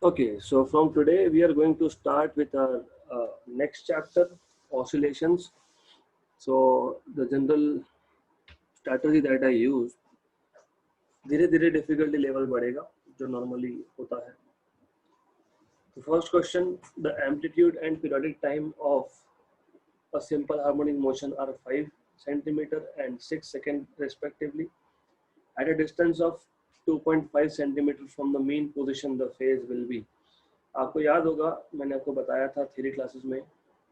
Okay, so from today we are going to start with our next chapter, oscillations. So the general strategy that I use, धीरे धीरे difficulty level बढ़ेगा जो normally होता है. The first question: the amplitude and periodic time of a simple harmonic motion are 5 centimeter and 6 seconds respectively. At a distance of 2.5 centimeter from the mean position, the phase will be. आपको याद होगा मैंने आपको बताया था theory classes में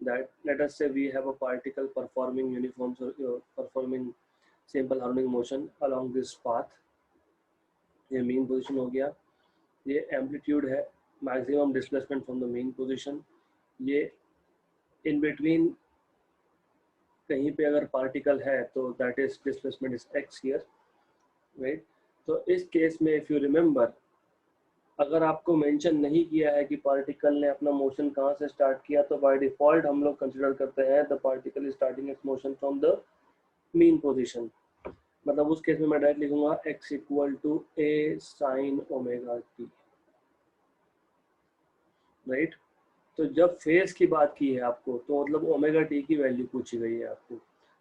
that let us say we have a particle performing uniform performing simple harmonic motion along this path. ये mean position हो गया, ये amplitude है, maximum displacement from the mean position, ये in between कहीं पे अगर particle है तो that is displacement is x here, right? तो इस केस में if you remember, अगर आपको मेंशन नहीं किया है कि पार्टिकल ने अपना मोशन कहाँ से स्टार्ट किया तो बाय डिफॉल्ट हम लोग कंसीडर करते हैं the particle is starting its motion from the mean position. मतलब उस केस में मैं डायरेक्ट लिखूंगा x equal to a sin omega t, right. तो जब फेज की बात की है आपको तो मतलब ओमेगा टी की वैल्यू पूछी गई है आपको,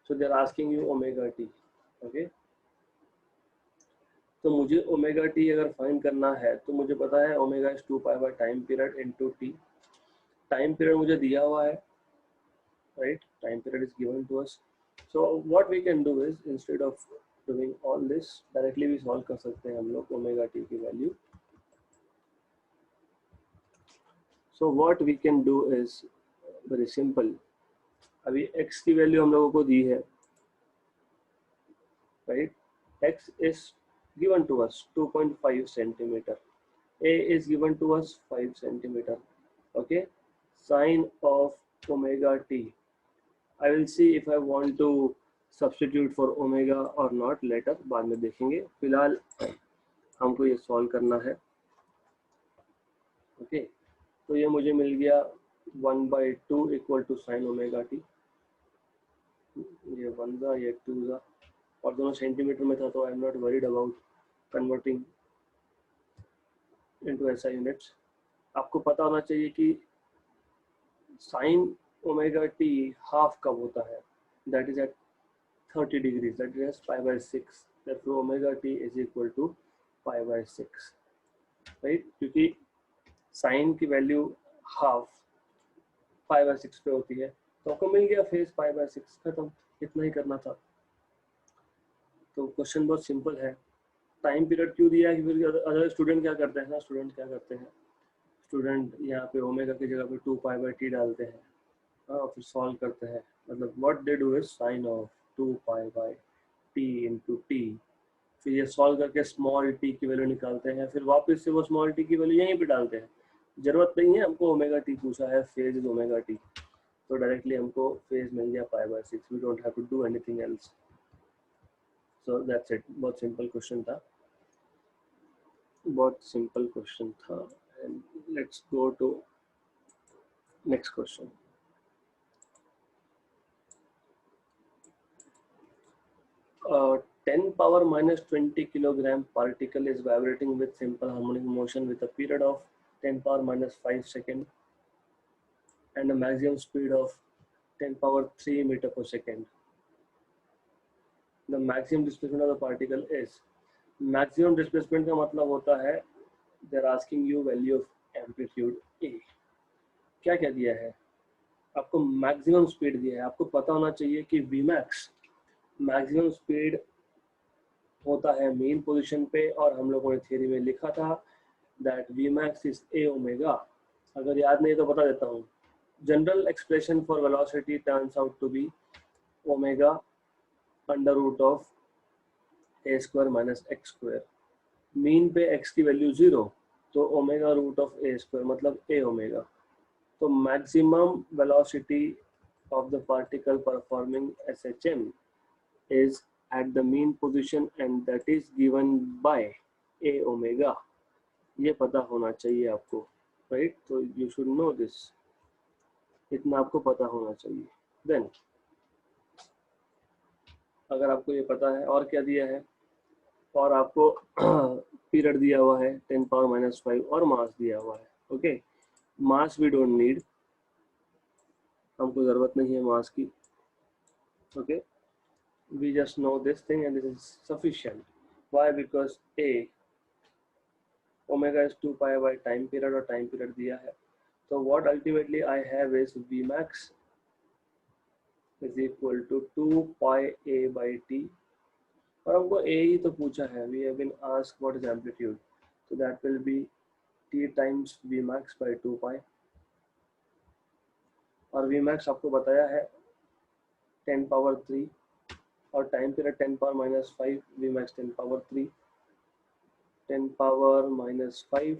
so they are asking you omega t. Okay, तो मुझे ओमेगा टी अगर फाइंड करना है तो मुझे पता है omega is 2 pi by time period into T. Time period मुझे दिया हुआ है, right, time period is given to us. So what we can do is instead of doing all this directly भी सॉल्व कर सकते हैं हम लोग ओमेगा टी की value. So what we can do is very simple. अभी x की value हम लोगों को दी है, right. x is given to us 2.5 centimeter, a is given to us 5 centimeter. Okay, sine of omega t, I will see if I want to substitute for omega or not later, बाद में देखेंगे. फिलहाल हमको ये solve करना है. Okay, तो ये मुझे मिल गया 1/2 equal to sine omega T. ये 1 था, ये 2 था और दोनों सेंटीमीटर में था, तो I am not worried about converting into SI units. आपको पता होना चाहिए कि साइन ओमेगा टी हाफ कब होता है, that is at 30 degrees, that is π/6. therefore omega t is equal to π/6, right, क्योंकि साइन की वैल्यू हाफ π/6 पे होती है. तो आपको मिल गया फेज π/6, खत्म, इतना ही करना था. तो क्वेश्चन बहुत सिंपल है. टाइम पीरियड क्यों दिया है, क्योंकि अदर स्टूडेंट क्या करते हैं ना, स्टूडेंट यहाँ पे ओमेगा की जगह पे 2π/t डालते हैं, हाँ, फिर सॉल्व करते हैं. मतलब what they do is sine of 2π/t into t, फिर ये सॉल्व करके स्मॉल t की वैल्यू निकालते हैं, फिर वापस से वो स्मॉल t की वैल्यू यहीं पे डालते हैं. जरूरत नहीं है हमको ओमेगा टी पूछा है, फेज इज ओमेगा टी, तो डायरेक्टली हमको फेज मिल गया π/6. We don't have to do anything else. So that's it. बहुत सिंपल क्वेश्चन था, बहुत सिंपल क्वेश्चन था. And let's go to next question. Uh, 10 power minus 20 kilogram particle is vibrating with simple harmonic motion with a period of 10 power minus 5 second and a maximum speed of 10 power 3 meter per second. The maximum displacement of the particle is, maximum displacement का मतलब होता है they are asking you value of amplitude A. क्या क्या दिया है आपको, maximum speed दिया है. आपको पता होना चाहिए कि Vmax मैक्सिमम स्पीड होता है मेन पोजीशन पे, और हम लोगों ने थ्योरी में लिखा था that Vmax is a omega. अगर याद नहीं तो बता देता हूँ. General expression for velocity turns out to be omega under root of a² minus x². Mean पे x की वैल्यू 0, तो ओमेगा रूट ऑफ a² मतलब a ओमेगा. तो maximum velocity of the particle performing SHM is at the mean position and that is given by a omega. ये पता होना चाहिए आपको, राइट. तो you should know this, इतना आपको पता होना चाहिए. देन अगर आपको ये पता है, और क्या दिया है, और आपको पीरियड दिया हुआ है 10 पावर माइनस 5 और मास दिया हुआ है, okay, mass we don't need, हमको जरूरत नहीं है मास की. Okay, we just know this thing and this is sufficient. Why? Because a omega is 2 pi by time period और time period दिया है. So what ultimately I have is Vmax is equal to 2 pi a by t. और हमको a ही तो पूछा है. We have been asked what is amplitude. So that will be t times Vmax by 2 pi. और Vmax आपको बताया है 10 power 3 और time period 10 power minus 5, Vmax 10 power 3, 10 power minus 5,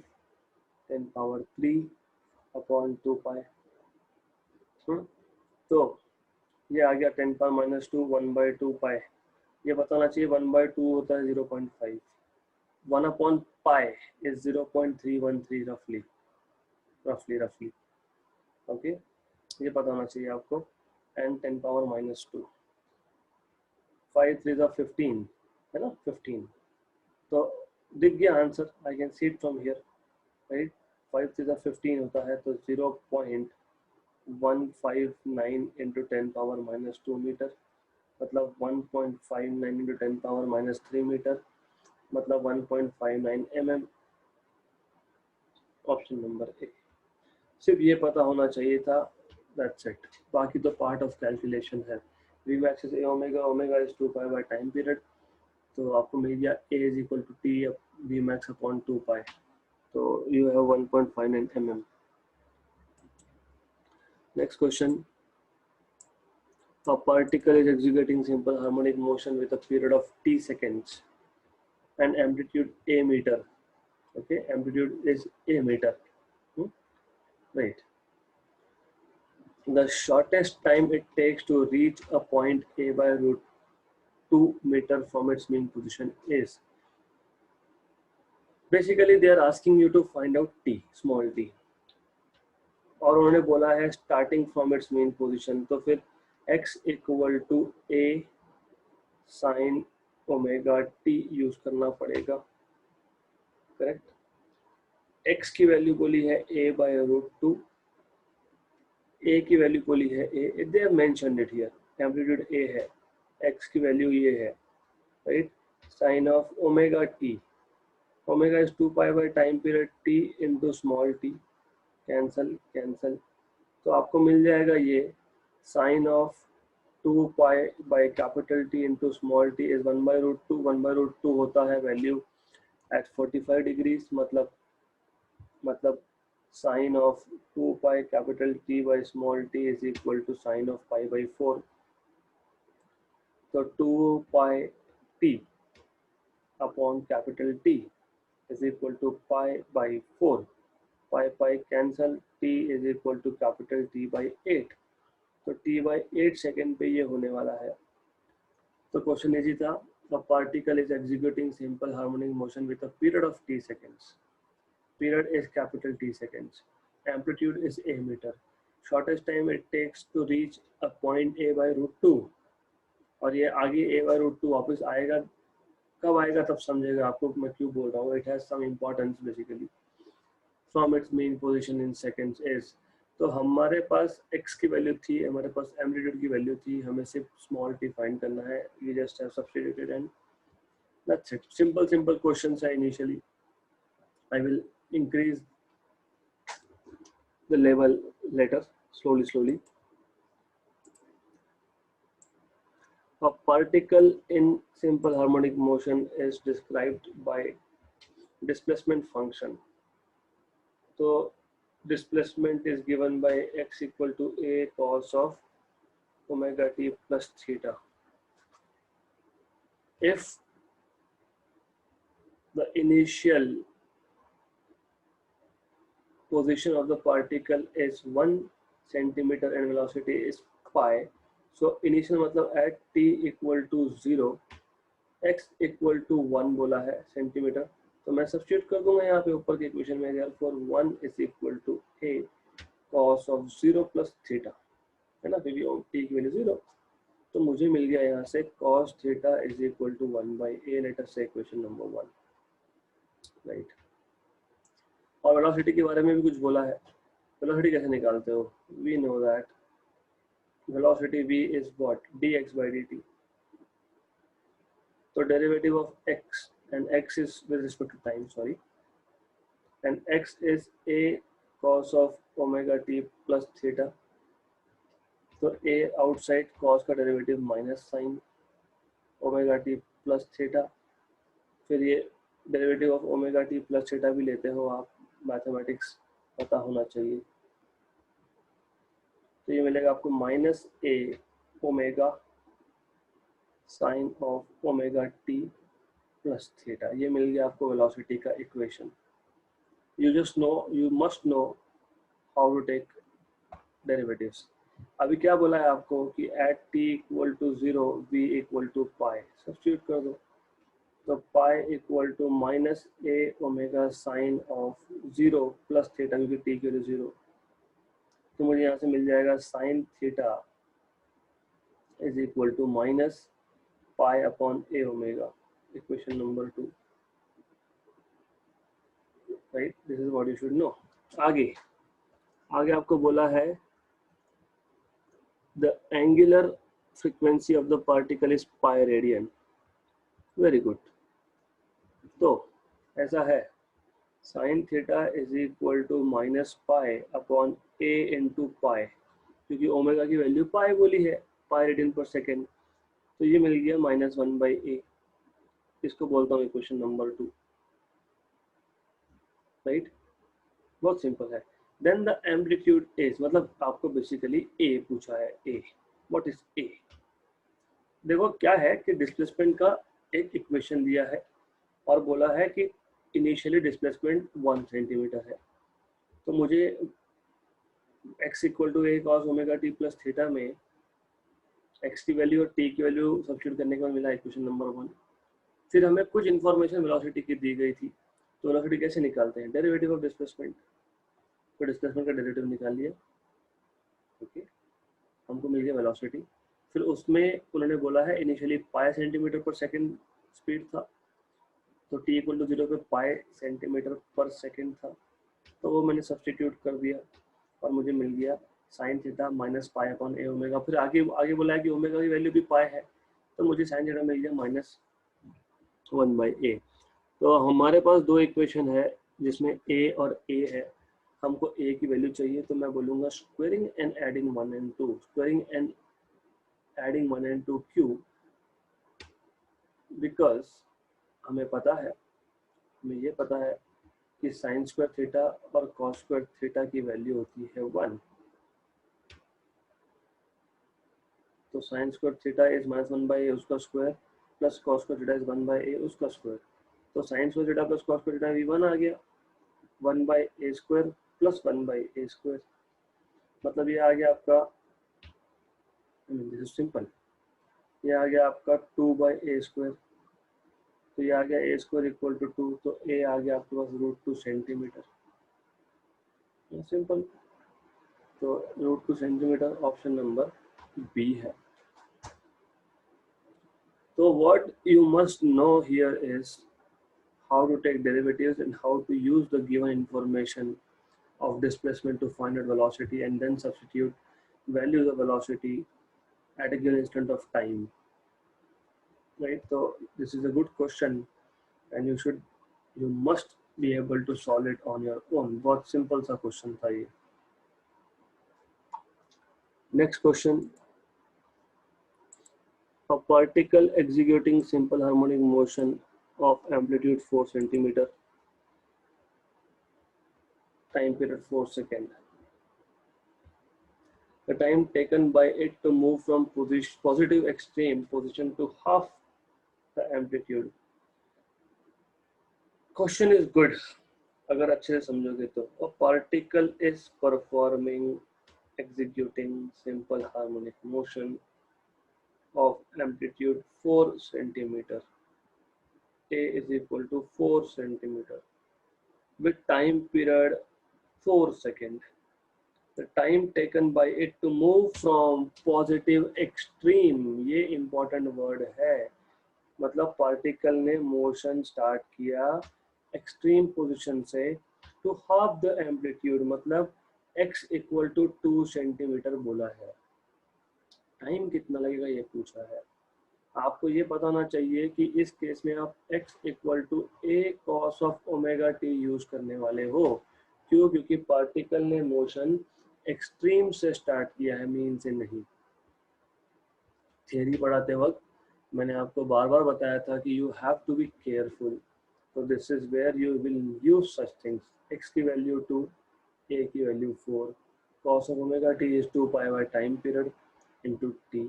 10 power 3 upon 2 पाई. तो ये आ गया 10 पावर माइनस 2 1/2 पाई. ये बताना चाहिए 1/2 होता है 0.5. 1 अपॉन पाई इज 0.313 रफली. ओके, ये पता होना चाहिए आपको. एंड 10 पावर माइनस 2, 5 3 15 है ना, 15. तो दिख गया answer, I can see it from here, right. 5 3 15 होता है तो 0.159 इंटू 10 पावर माइनस 2 मीटर, मतलब 1.59 इंटू 10 पावर माइनस 3 मीटर, मतलब 1.59 mm. ऑप्शन नंबर ए. सिर्फ ये पता होना चाहिए था, दैट्स इट. बाकी तो पार्ट ऑफ कैलकुलेशन है. Vmax is a omega, omega is 2 pi by time period. तो आपको मिल गया a is equal to t Vmax upon 2 pi. तो you have 1.59 mm. Next question. A particle is executing simple harmonic motion with a period of t seconds and amplitude a meter. Okay, amplitude is a meter. Right. The shortest time it takes to reach a point a by root 2 meter from its mean position is. Basically, they are asking you to find out t, small t. और उन्होंने बोला है starting from its mean position. तो फिर x equal to a sin omega t use करना पड़ेगा. Correct. x की value बोली है a by root 2, a की वैल्यू बोली है a. They have mentioned it here. Amplitude a है, x की वैल्यू ये है, right. Sine of omega t, omega is 2 pi by time period t into small t. Cancel. तो आपको मिल जाएगा ये sine of 2 pi by capital T into small t is 1/√2. 1/√2 होता है वैल्यू एट 45 डिग्रीज, मतलब sine of 2 pi capital T by small t is equal to sine of pi by 4. तो 2 pi t upon capital T is equal to pi by 4. Pi cancel, t is equal to capital T by 8. तो t by 8 second पे ये होने वाला है. तो question easy था. The particle is executing simple harmonic motion with a period of t seconds. Period is capital T seconds. Amplitude is a metre. Shortest time it takes to reach a point a by root 2. और ये आगे a by root 2 वापस आएगा, कब आएगा तब समझेगा आपको मैं क्यों बोल रहा हूँ. It has some importance basically. From its mean position in seconds is. तो हमारे पास x की वैल्यू थी, हमारे पास एम्पलीट्यूड की वैल्यू थी, हमें सिर्फ स्मॉल t फाइंड करना है. We just have substituted and that's it. Simple questions है initially. I will increase the level later, slowly. A particle in simple harmonic motion is described by displacement function. So displacement is given by x equal to a cos of omega t plus theta. If the initial position of the particle is 1 centimeter and velocity is pi, so initial मतलब at t equal to 0, x equal to 1 बोला है centimetre. तो मैं substitute कर दूंगा यहाँ पे ऊपर के इक्वेशन में. therefore 1 is equal to a cos of 0 plus theta, है ना, क्योंकि t की वैल्यू 0. तो मुझे मिल गया यहाँ से cos theta is equal to 1 by a. Let us से इक्वेशन नंबर 1, राइट. और वेलोसिटी के बारे में भी कुछ बोला है। वेलोसिटी कैसे निकालते हो? We know that velocity v is what, dx by dt। तो derivative of x, and x is with respect to time, sorry, and x is a cos of omega t plus theta। तो a outside cos का derivative minus sine omega T plus theta. फिर ये derivative of omega T plus theta भी लेते हो आप, mathematics पता होना चाहिए। तो ये मिलेगा आपको minus a omega sine of omega T plus theta. ये मिल गया आपको वेलोसिटी का equation. You must know how to take derivatives. अभी क्या बोला है आपको कि at t equal to 0 v equal to pi, substitute कर दो। तो pi equal to minus a omega sine of 0 plus theta, क्योंकि टी के लिए 0। तो मुझे यहाँ से मिल जाएगा sine theta is equal to minus pi upon a omega, equation number 2, right. This is what you should know. आगे आपको बोला है the angular frequency of the particle is pi radian. Very good. तो ऐसा है, sine theta is equal to minus pi upon a into pi, क्योंकि omega की value pi बोली है, पाई रेडियन पर सेकेंड। तो ये मिल गया माइनस 1/a। इसको बोलता हूँ इक्वेशन नंबर 2, राइट। बहुत सिंपल है। देन द एम्पलीट्यूड इज, मतलब आपको बेसिकली ए पूछा है। ए, व्हाट इज ए? देखो क्या है कि डिस्प्लेसमेंट का एक इक्वेशन दिया है और बोला है कि इनिशियली डिस्प्लेसमेंट 1 सेंटीमीटर है। तो मुझे x equal to a cos omega T plus theta में x की वैल्यू और t की वैल्यू सब्स्टिट्यूट करने के बाद मिला इक्वेशन नंबर 1। फिर हमें कुछ इन्फॉर्मेशन वेलोसिटी की दी गई थी। तो वेलोसिटी कैसे निकालते हैं? Derivative of displacement. तो डिस्प्लेसमेंट का डेरिवेटिव निकाल लिया, ओके, हमको मिल गया वेलोसिटी। फिर उसमें उन्होंने बोला है इनिशियली पाई सेंटीमीटर पर सेकेंड स्पीड था, तो t इक्वल टू 0 पे पाई सेंटीमीटर पर सेकेंड था। तो वो मैंने सब्सटीट्यूट कर दिया और मुझे मिल गया sine theta minus pi upon a omega. फिर आगे बोला है कि ओमेगा की वैल्यू भी पाई है, तो मुझे साइन थीटा मिल गया माइनस 1/a। तो हमारे पास दो इक्वेशन है जिसमें a और a है। हमको a की वैल्यू चाहिए, तो मैं बोलूँगा squaring and adding 1 and 2। Squaring and adding 1 and 2 क्यों? बिकॉज हमें ये पता है कि साइन स्क्वायर थीटा और कॉस स्क्वायर थीटा की वैल्यू होती है 1। तो sine square theta is -1/a उसका square plus cos square theta is 1/a उसका स्क्वायर। तो sine square theta plus cos square theta भी 1 आ गया, 1/a square plus 1/a square. मतलब ये आ गया आपका, दिस इज सिंपल, ये आ गया आपका 2/a स्क्वायर। तो ये आ गया a स्क्वायर इक्वल टू 2, तो a आ गया आपके पास √2 सेंटीमीटर, सिंपल। तो √2 सेंटीमीटर ऑप्शन नंबर बी है। So what you must know here is how to take derivatives and how to use the given information of displacement to find out velocity and then substitute values of velocity at a given instant of time, right? So this is a good question and you must be able to solve it on your own। बहुत simple सा question था ये। Next question, a particle executing simple harmonic motion of amplitude 4 centimeter, time period 4 seconds. The time taken by it to move from positive extreme position to half the amplitude. Question is good अगर अच्छे से समझोगे तो। A particle is performing executing simple harmonic motion of amplitude 4 centimeter. A is equal to 4 centimeter with time period 4 seconds. The time taken by it to move from positive extreme, ये important word है, मतलब particle ने motion start किया extreme position से to half the amplitude, मतलब x equal to 2 centimetre बोला है। Time कितना लगेगा ये पूछा है। आपको ये बताना चाहिए कि इस केस में आप x equal to a cos of omega t use करने वाले हो। क्यों? क्योंकि पार्टिकल ने मोशन एक्सट्रीम से स्टार्ट किया है, मीन से नहीं। थियरी पढ़ाते वक्त मैंने आपको बार बार बताया था कि you have to be careful. तो this is where you will use such things. x की वैल्यू 2, a की value 4, cos of omega t is 2 pi by time period into t।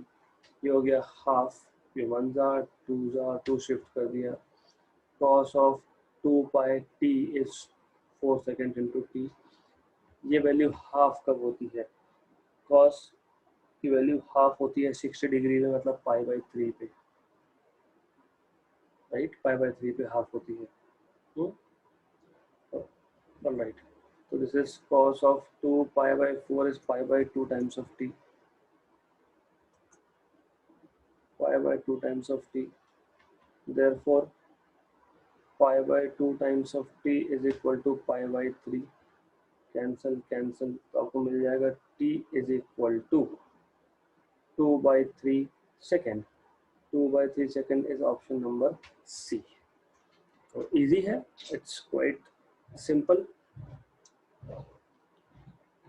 ये हो गया हाफ, ये 1 जा 2 जा 2 शिफ्ट कर दिया। cos of 2 pi t is 4 second into t। ये वैल्यू हाफ कब होती है? cos की वैल्यू हाफ होती है 60 डिग्री में, मतलब पाई बाई 3 पे, राइट? पाई बाई 3 पे हाफ होती है। Right, so this is cos of 2 pi by 4 is pi by 2 times of t, pi by 2 times of t, therefore pi by 2 times of t is equal to pi by 3, cancel cancel, तो आपको मिल जाएगा t is equal to 2 by 3 second. 2 by 3 second is option number C। तो easy है, it's quite simple।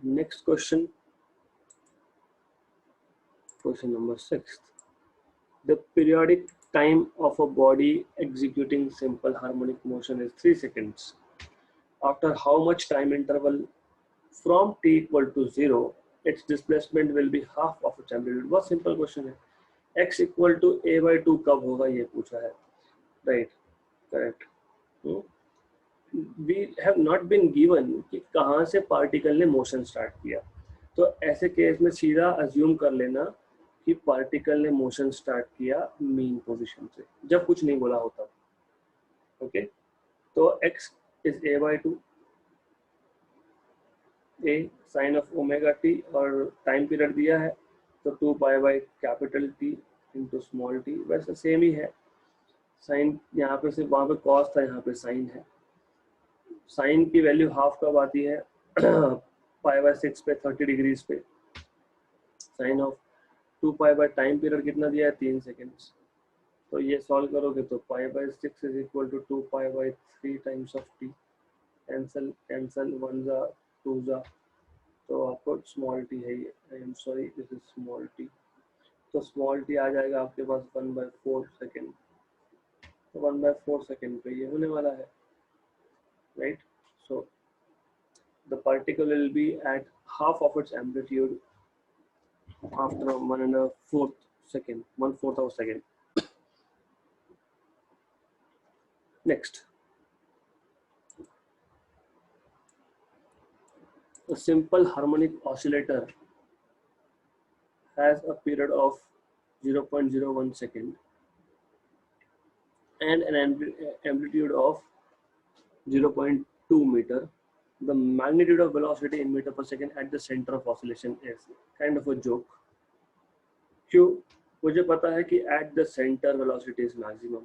Next question, question number 6। The periodic time of a body executing simple harmonic motion is 3 seconds. After how much time interval from t equal to 0, its displacement will be half of its amplitude? बहुत simple question है। x equal to a by 2 कब होगा ये पूछा है, right? Correct। We have not been given कि कहाँ से पार्टिकल ने मोशन स्टार्ट किया। तो ऐसे केस में सीधा अज्यूम कर लेना कि पार्टिकल ने मोशन स्टार्ट किया मीन पोजीशन से, जब कुछ नहीं बोला होता। ओके, तो x is a by 2, a sine of omega T, और टाइम पीरियड दिया है तो 2 pi by capital T into small t। वैसे सेम ही है, साइन यहाँ पे सिर्फ वहाँ पे कॉस था, यहाँ पे साइन है। साइन की वैल्यू हाफ कब आती है? पाई बाय 6 पे 30 डिग्रीज पे। Sine of 2 pi by time period कितना दिया है? 3 सेकेंड्स। तो ये सॉल्व करोगे तो pi by 6 is equal to 2 pi by 3 times of T. Cancel cancel, 1 जा 2 जा, तो आपको स्मॉल टी है ये, I am sorry this is small T. तो स्मॉल टी आ जाएगा आपके पास 1 बाय 4 सेकेंड। तो 1 बाय 4 सेकेंड पे ये होने वाला है, right? So the particle will be at half of its amplitude after 1/4 second, 1/4 of a second. Next, a simple harmonic oscillator has a period of 0.01 second and an amplitude of 0.2 meter. The magnitude of velocity in meter per second at the center of oscillation is kind of a joke. क्यों? मुझे पता है कि at the center velocity is maximum,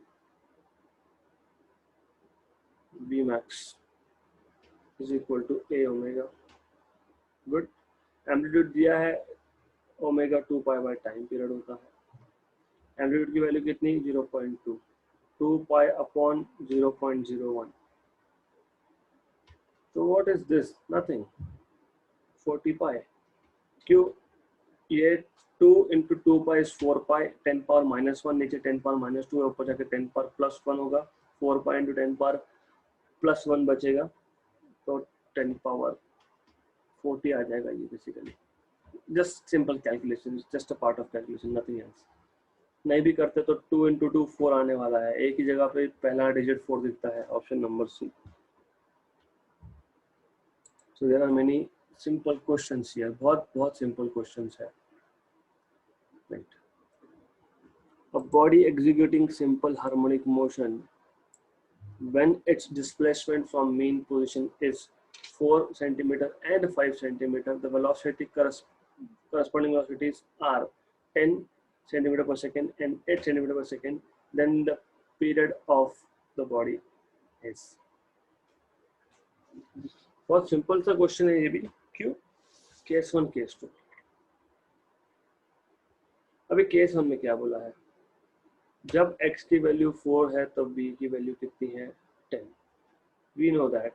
V max is equal to a omega। Good. Amplitude दिया है omega 2 pi by time period होता है। Amplitude की वैल्यू कितनी? 0.2, 2 पाई अपॉन 0.01। तो व्हाट इज दिस? नथिंग, 40 पाई। क्यों? ये 2 into 2 pi is 4 pi, 10 power -1, नीचे 10 पावर -2 है, ऊपर जाके 10 पावर +1 होगा। 4 पाई इंटू 10 पावर +1 बचेगा, तो 10 पावर 40 आ जाएगा ये basically. Just simple calculation, just a part of calculation, nothing else. नहीं भी करते तो 2 इंटू 2 4 आने वाला है, एक ही जगह पे पहला डिजिट 4 दिखता है, option number C. So there are many simple questions here, बहुत बहुत सिंपल क्वेश्चंस है, right? A body executing simple harmonic motion when its displacement from mean position is 4 centimeter and 5 centimeter, the velocity corresponding velocities are 10 centimeter per second and 8 centimeter per second, then the period of the body is बहुत simple सा question है ये भी। क्यों? Case 1 case 2। अभी case 1 में क्या बोला है, जब x की वैल्यू 4 है तब v की वैल्यू कितनी है 10। We know that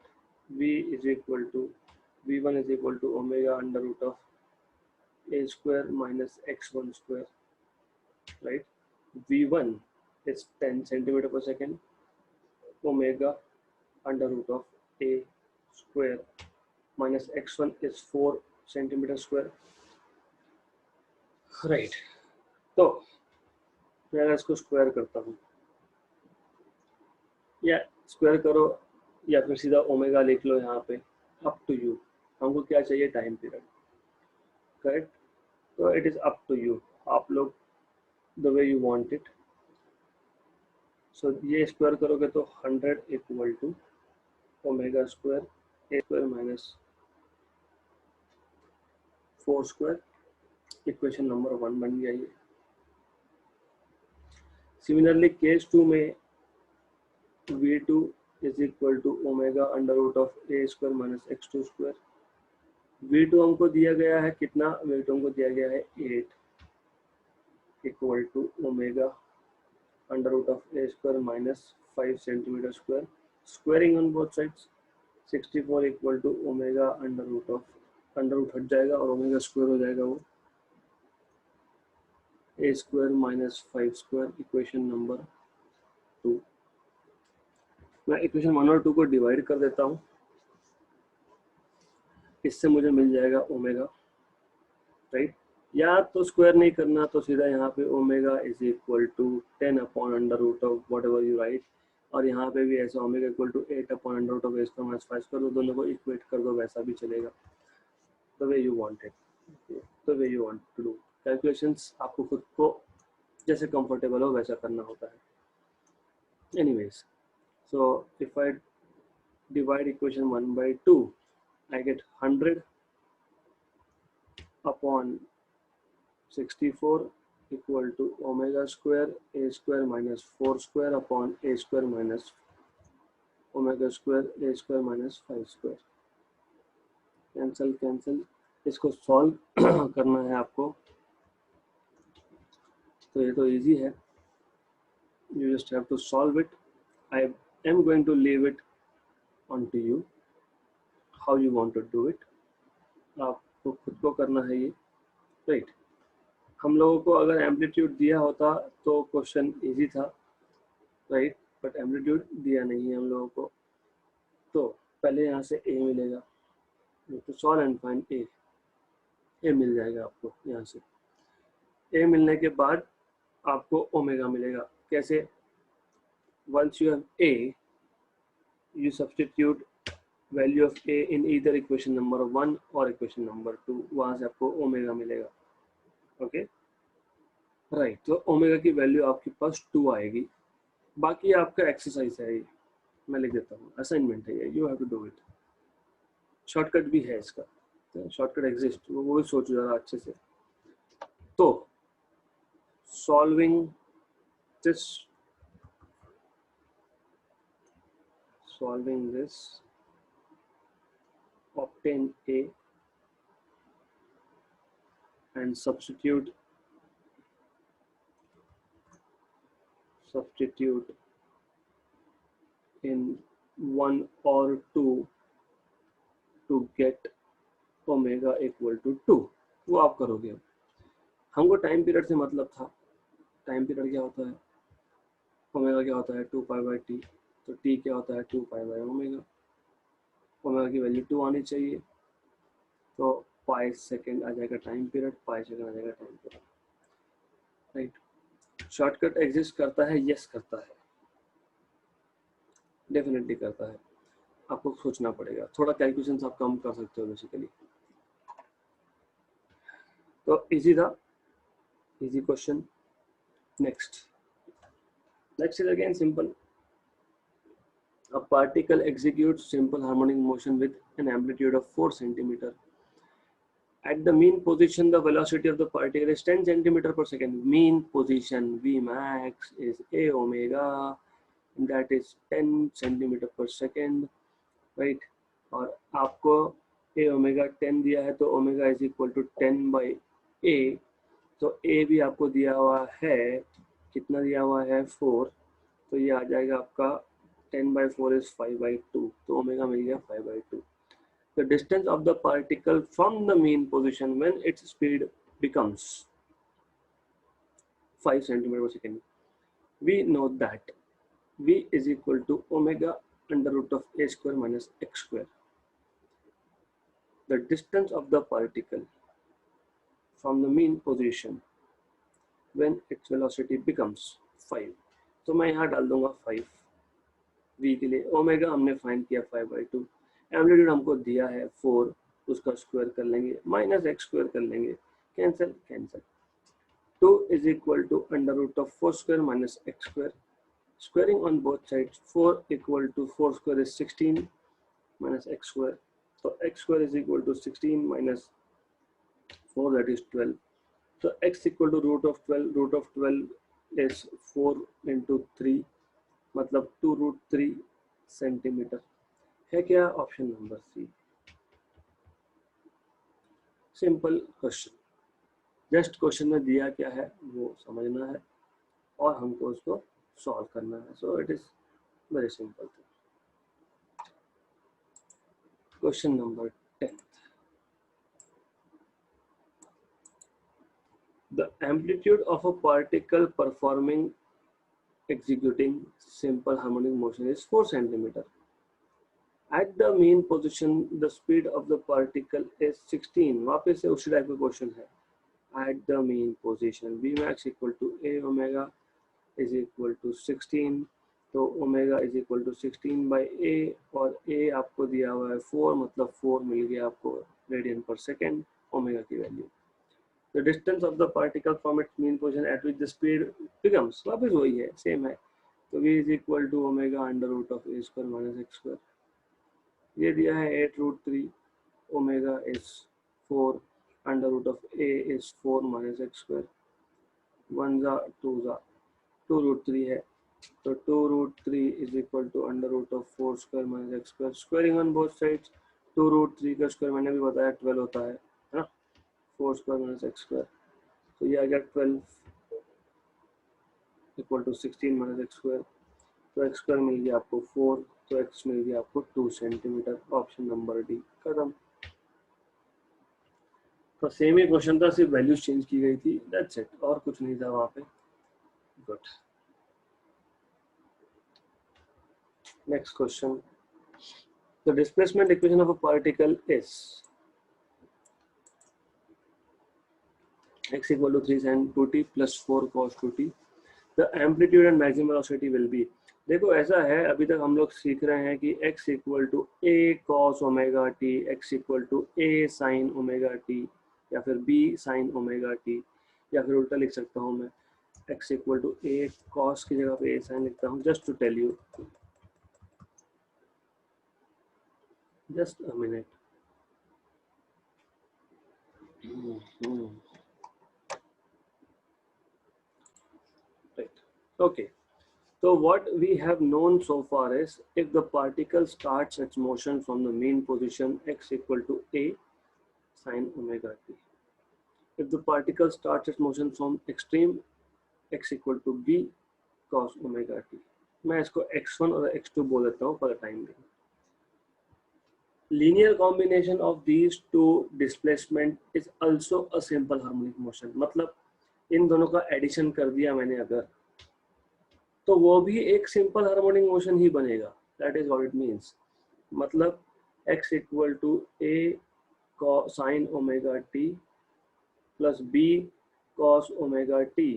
v is equal to v1 is equal to omega under root of a square minus x1 square, right? v1 is 10 centimeter per second, omega under root of a square minus x1 is 4 centimeter square, right? तो मैं इसको square करता हूँ, या square करो या फिर सीधा ओमेगा लिख लो यहाँ पे, अप टू यू। हमको क्या चाहिए, टाइम पीरियड, करेक्ट? तो it is up to you, आप लोग the way you want it. सो ये स्क्वायर करोगे तो 100 equal to omega square a square minus 4 square, equation number 1 बन गया ये। सिमिलरली केस 2 में v2 is equal to omega under root of a square minus x2 square. v2 हमको दिया गया है कितना, v2 हमको दिया गया है 8 equal to omega under root of a square minus 5 centimetre square, squaring on both sides. 64 equal to omega under root of, under root हट जाएगा और ओमेगा स्क्वायर हो जाएगा वो, a square minus 5 square, equation number 2। मैं equation 1 और 2 को divide कर देता हूँ, इससे मुझे मिल जाएगा ओमेगा, राइट? या तो स्क्वायर नहीं करना तो सीधा यहाँ पे omega is equal to 10 upon under root of whatever you write, और यहाँ पे भी ऐसा omega equal to 8 upon under root of a square minus 5 square, दोनों को इक्वेट कर दो, वैसा भी चलेगा, the way you want it, the way you want to do calculations. आपको खुद को जैसे कंफर्टेबल हो वैसा करना होता है। Anyways, so if I divide equation 1 by 2, I get 100 upon 64 equal to omega square a square minus 4 square upon a square minus omega square a square minus 5 square। Cancel cancel, इसको solve करना है आपको, तो ये तो easy है, you just have to solve it। I am going to leave it onto you how you want to do it, आपको खुद को करना है ये, राइट? हम लोगों को अगर एम्पलीट्यूड दिया होता तो क्वेश्चन इजी था, राइट? बट एम्पलीट्यूड दिया नहीं है हम लोगों को, तो पहले यहाँ से ए मिलेगा, तो सॉल्व एंड फाइंड ए, ए मिल जाएगा आपको यहाँ से। ए मिलने के बाद आपको ओमेगा मिलेगा, कैसे? once you have a, you substitute value of a in either equation number 1 और equation number 2, वहां से आपको ओमेगा मिलेगा, ओके, राइट? तो ओमेगा की वैल्यू आपके पास 2 आएगी। बाकी आपका एक्सरसाइज है ये, मैं लिख देता हूँ, असाइनमेंट है ये, you have to do it. Shortcut भी है इसका, शॉर्टकट एग्जिस्ट, वो भी सोचो जरा अच्छे से। तो solving this, solving this, obtain a and substitute in 1 or 2 to get omega equal to 2, वो आप करोगे। हमको टाइम पीरियड से मतलब था, टाइम पीरियड क्या होता है, ओमेगा क्या होता है 2 पाई बाई टी, तो टी क्या होता है 2 पाई बाई ओमेगा, ओमेगा की वैल्यू 2 आनी चाहिए, तो पाई सेकेंड आ जाएगा टाइम पीरियड, पाई सेकेंड आ जाएगा time period, right? Shortcut exist करता है, यस करता है, डेफिनेटली करता है, आपको सोचना पड़ेगा, थोड़ा कैलकुलेशन आप कम कर सकते हो बेसिकली। तो इजी था, easy question. Next is again simple. A particle executes simple harmonic motion with an amplitude of 4 centimeter. At the mean position, the velocity of the particle is 10 centimeter per second. Mean position V max is a omega, and that is 10 centimeter per second, right? और आपको ए omega 10 दिया है, तो omega is equal to 10 by a. तो a भी आपको दिया हुआ है, कितना दिया हुआ है 4, तो ये आ जाएगा आपका 10/4 इज 5/2, तो ओमेगा मिल गया 5/2। The distance of the particle from the mean position when its speed becomes 5 centimeter per second. We know that v is equal to omega under root of a square minus x square. The distance of the particle from the mean position when its velocity becomes 5. तो मैं यहाँ डाल दूंगा 5 v के लिए। Omega हमने find किया 5/2, amplitude हमको दिया है 4, उसका स्क्वायर कर लेंगे, माइनस एक्स स्क्वायर कर लेंगे, cancel cancel. 2 is equal to under root of 4 square minus x square. Squaring on both sides, 4 equal to 4 square is 16 minus x square. So x square is equal to 16 minus 4, that is 12. So x equal to root of 12. Root of 12 is 4 into 3, मतलब 2√3 centimetre है क्या? Option number C. Simple question, just question में दिया क्या है वो समझना है और हमको उसको सॉल्व करना है। So it is very simple thing. Question number 10, the amplitude of a particle performing executing simple harmonic motion is 4 centimeter. At the mean position the speed of the particle is 16. वापस से उसी type का question है। At the mean position v max equal to a omega is equal to 16, तो omega is equal to 16 by a, और a आपको दिया हुआ है 4, मतलब 4 मिल गया आपको रेडियन पर सेकेंड ओमेगा की value. The distance of the particle from its mean position at which the speed becomes, वापस वही है, सेम है। तो v is equal to omega under root of a square minus x square, ये दिया है 8√3, omega is 4, under root of a is 4 minus x square, 1 जा 2 जा 2√3 है, तो 2√3 is equal to under root of 4 square minus x square. Squaring on both sides, 2√3 का square मैंने भी बताया 12 होता है ना, 4 स्क्वायर माइनस एक्स स्क्वायर, तो ये आ गया 12 equal to 16 minus x square, तो एक्स स्क्वायर मिल गया आपको 4, तो एक्स मिल गया आपको 2 सेंटीमीटर। ऑप्शन नंबर डी खत्म। तो सेम ही क्वेश्चन था, सिर्फ वैल्यूज चेंज की गई थी, दैट्स इट, और कुछ नहीं था वहाँ पे। Good. Next question, the displacement equation of a particle is x equal to 3 sin 2t plus 4 cos 2t. The amplitude and maximum velocity will be, देखो ऐसा है, अभी तक हम लोग सीख रहे हैं कि x equal to a cos omega t, x equal to a sin omega t, या फिर b sin ओमेगा t, या फिर उल्टा लिख सकता हूँ मैं, x equal to a cos की जगह पे a sin लिखता हूँ, just to tell you, just a minute. Right. Okay. So what we have known so far is, if the particle starts its motion from the mean position x equal to a sin omega t. If the particle starts its motion from extreme, x equal to b cos omega t. मैं इसको x1 और x2 बोल देता हूँ for the time being. Linear combination of these two displacement is also a simple harmonic motion. मतलब इन दोनों का addition कर दिया मैंने अगर, तो वो भी एक सिंपल हार्मोनिक मोशन ही बनेगा। That is what it means. मतलब x equal to a sine omega t plus b cos omega t।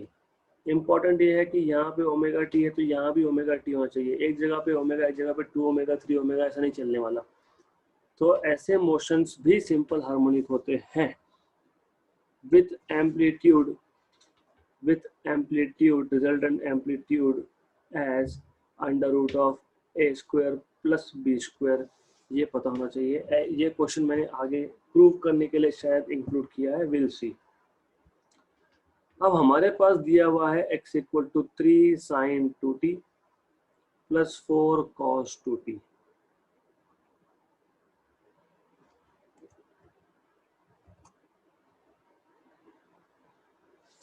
Important ये है कि यहाँ पे ओमेगा t है तो यहाँ भी ओमेगा t होना चाहिए। एक जगह पे ओमेगा, एक जगह पे 2 ओमेगा 3 ओमेगा, ऐसा नहीं चलने वाला। तो ऐसे मोशंस भी सिंपल हार्मोनिक होते हैं with amplitude resultant amplitude as under root of a square plus b square। ये पता होना चाहिए। ये क्वेश्चन मैंने आगे प्रूव करने के लिए शायद इंक्लूड किया है, विल सी। अब हमारे पास दिया हुआ है x equal to 3 sin 2t plus 4 cos 2t।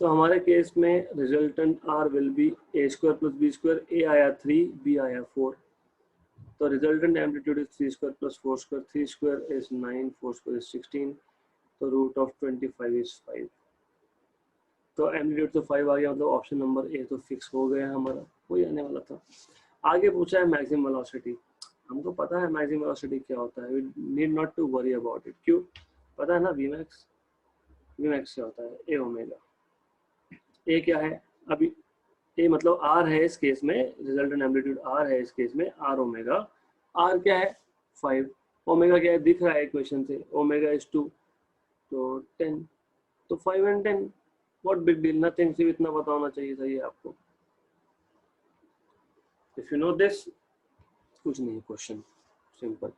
तो हमारे केस में resultant R will be a square plus b square, a आया 3, बी आया 4, तो resultant amplitude is 3 square plus 4 square, 3 square is 9, 4 square is 16, तो रूट ऑफ 25 इज 5। तो amplitude तो 5 आ गया, मतलब ऑप्शन नंबर ए तो फिक्स हो गया हमारा, वही आने वाला था। आगे पूछा है मैक्सिमम वेलोसिटी, हमको पता है मैक्सिमम वेलोसिटी क्या होता है, we need not to worry about it. क्यों? पता है ना, वीमैक्स, वीमैक्स क्या होता है, ए ओमेगा। ए क्या है अभी, ए मतलब आर है इस केस में, रिजल्टेंट एम्पलीट्यूड आर है इस केस में, आर ओमेगा। आर क्या है 5, ओमेगा क्या है दिख रहा है इक्वेशन से, ओमेगा इज 2, तो 10, तो 5 and 10, what big deal, nothing, सिर्फ इतना पता होना चाहिए था ये आपको। इफ यू नो दिस, कुछ नहीं question, simple.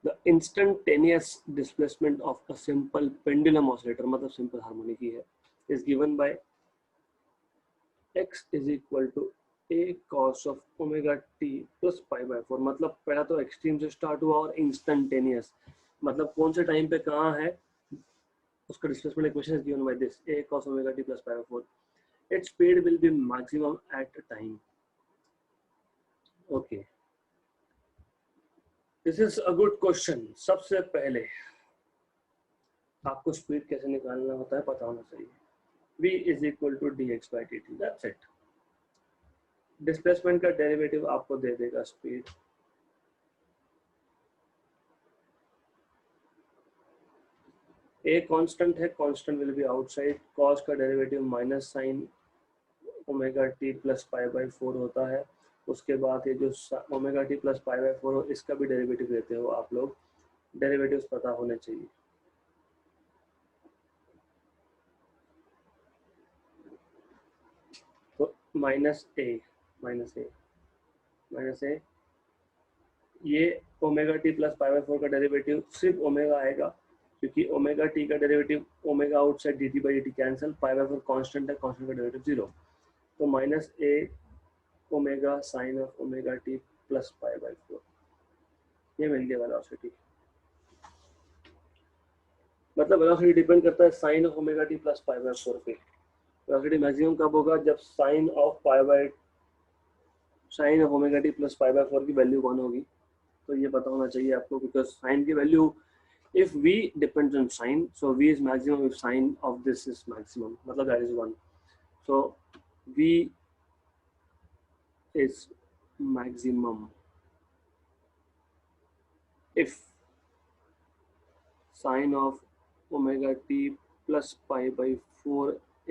The instantaneous displacement of a simple pendulum oscillator, मतलब सिंपल हार्मोनिक ही है, is given by x is equal to a cos of omega t plus pi by 4। मतलब पहला तो extreme से start हुआ और इंस्टेंटेनियस, मतलब कौन से टाइम पे कहाँ है, उसका displacement equation is given by this, a cos omega t plus pi by 4। its speed will be maximum at time। okay, this is a good question। सबसे पहले आपको स्पीड कैसे निकालना होता है पता होना चाहिए। v is equal to dx by dt, that's it। Displacement का डेरिवेटिव आपको दे देगा स्पीड, ए कांस्टेंट है, constant will be outside, cos का derivative minus sine omega T plus pi by 4 होता है। उसके बाद ये जो omega T plus pi by 4 हो, इसका भी डेरिवेटिव देते हो आप लोग, डेरिवेटिव्स पता होने चाहिए। तो माइनस ए माइनस ए माइनस ए, ये omega T plus pi by 4 का डेरिवेटिव सिर्फ ओमेगा आएगा, क्योंकि ओमेगा टी का derivative omega outside D T by D T cancel, pi by 4 constant है, कांस्टेंट का डेरिवेटिव 0, तो minus a omega sine of omega T plus pi by 4, ये मिल गया वेलोसिटी। मतलब वेलोसिटी डिपेंड करता है sine of omega T plus pi by 4 पे। वेलोसिटी मैक्सिमम कब होगा, जब sine of omega T plus pi by 4 की वैल्यू 1 होगी। तो ये पता होना चाहिए आपको, बिकॉज साइन की value, if v depends on sine, so v is maximum if sine of this is maximum, मतलब that is 1, so v is maximum if sine of omega t plus pi by 4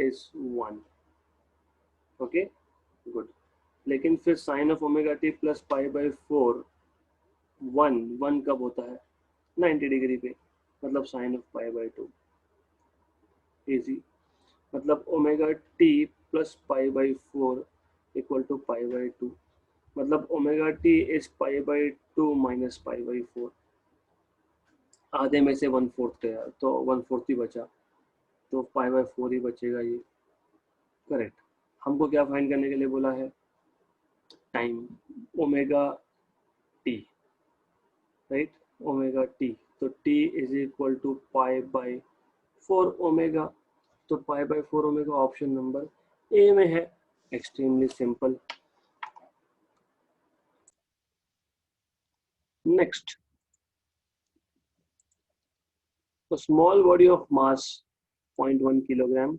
is 1। okay, good। लेकिन फिर sine of omega T plus pi by 4 1 कब होता है, 90 degree पे, मतलब sine of pi by 2, easy. मतलब omega T plus pi by 4 equal to pi by 2, मतलब omega t is pi by 2 minus pi by 4, आधे में से 1/4 गया तो 1/4 ही बचा, तो पाई बाई 4 ही बचेगा ये, करेक्ट। हमको क्या फाइंड करने के लिए बोला है, time, omega t, right, omega t, तो t is equal to pi by 4 omega, तो pi by 4 omega option number a में है, extremely simple. Next, a small body of mass 0.1 kilogram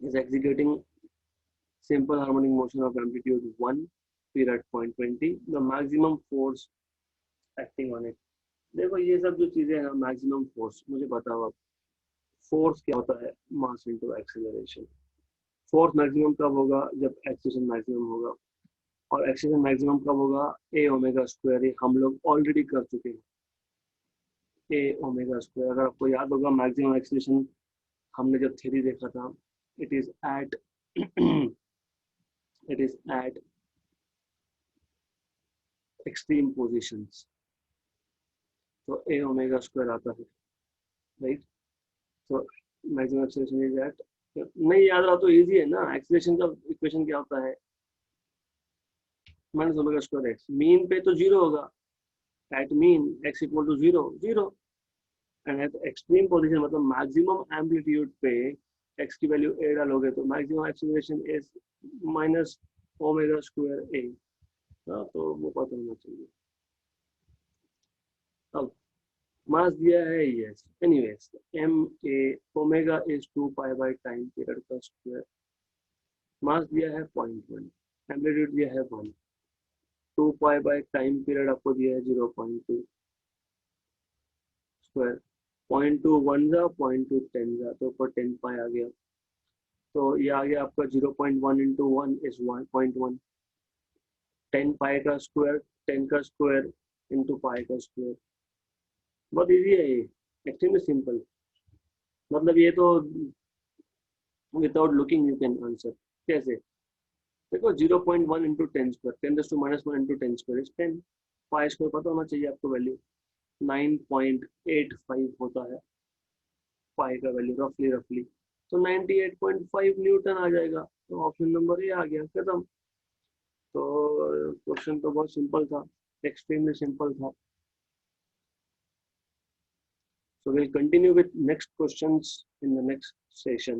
is executing simple harmonic motion of amplitude 1, period 0.20, the maximum force acting on it। देखो ये सब जो चीजें हैं, maximum force, मुझे बताओ अब फोर्स क्या होता है, mass into acceleration. Force maximum कब होगा, जब एक्सेलरेशन मैक्सिमम होगा, और एक्सेलरेशन मैक्सिमम कब होगा, ए ओमेगा स्क्वायर, ये हम लोग ऑलरेडी कर चुके हैं, ए ओमेगा स्क्वायर। अगर आपको याद होगा मैक्सिमम एक्सेलरेशन हमने जब थ्योरी देखा था, it is eight extreme positions, तो ए ओमेगा स्क्वायर आता है, राइट। तो मैक्सिमम एक्सेलरेशन इज एट, नहीं याद रहा तो इजी है ना, एक्सेलरेशन का इक्वेशन क्या होता है, minus omega square x, mean पे तो 0 होगा, at mean x equal to 0, and at extreme position मतलब मैक्सिमम एम्पलीट्यूड पे x की वैल्यू a डालोगे तो maximum acceleration is minus omega square a। तो वो पता होना चाहिए। अब मास दिया है yes, anyways m a omega is 2 pi by time period का स्क्वायर। मास दिया है 0.1, एम्पलीट्यूड दिया है 1, 2 पाई बाय टाइम पीरियड आपको दिया है 0.2 स्क्वायर। 0.2 1 जा 0.2 10 जा तो ऊपर 10 पाई आ गया। तो ये आ गया आपका 0.1 इंटू 1 इज 1.1। 10 पाई का स्क्वायर, 10 का स्क्वायर इंटू पाई का स्क्वायर। बहुत इजी है ये, एक्चुअली सिंपल। मतलब ये तो without looking you can answer. कैसे? देखो 0.1 into 10 square, 10⁻1 into 10 square is 10। Pi square पता होना चाहिए आपको वैल्यू 9.85 होता है पाई का वैल्यू, रफली रफली। तो 98.5 न्यूटन आ जाएगा। तो ऑप्शन नंबर ए आ गया, खत्म। तो क्वेश्चन तो बहुत सिंपल था, एक्सट्रीमली सिंपल था। So we'll continue with next questions in the next session.